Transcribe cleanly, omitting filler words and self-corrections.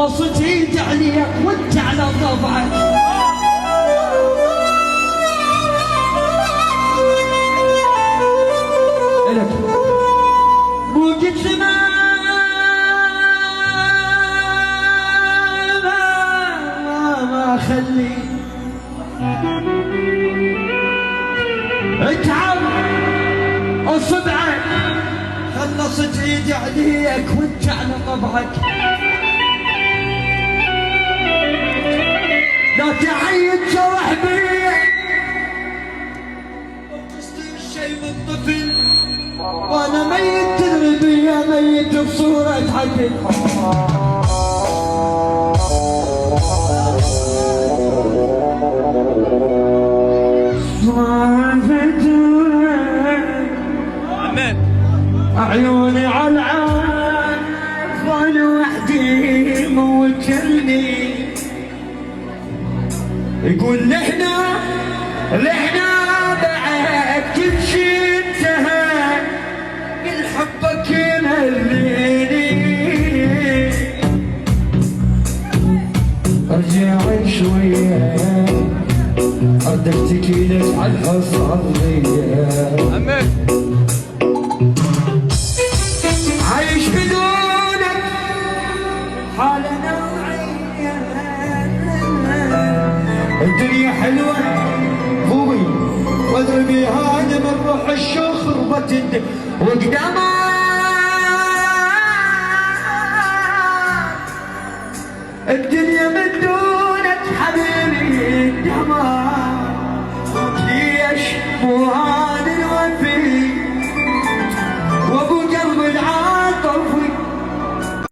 خلصت ايدي عليك وانت على ضبعك. مو قلت ما خلي اتعب اصدعك، خلصت ايدي عليك وانت على طبعك. لا تعيد جرح بي وتصير شي من طفل وانا ميت، تدري بيا ميت بصورة عدل. عيوني على العالم وانا وحدي موتني، يقول لهنا بعد كل شي انتهى، من حبك يمليني. ارجع شوية ارد اشتكي لك على الحصرية. عايش بدونك حالة نوعية، الدنيا حلوة ابوي وادري بيها انا من روح الشوخ ربت وقدامك الدنيا من دونك حبيبي الدمار. ليش مو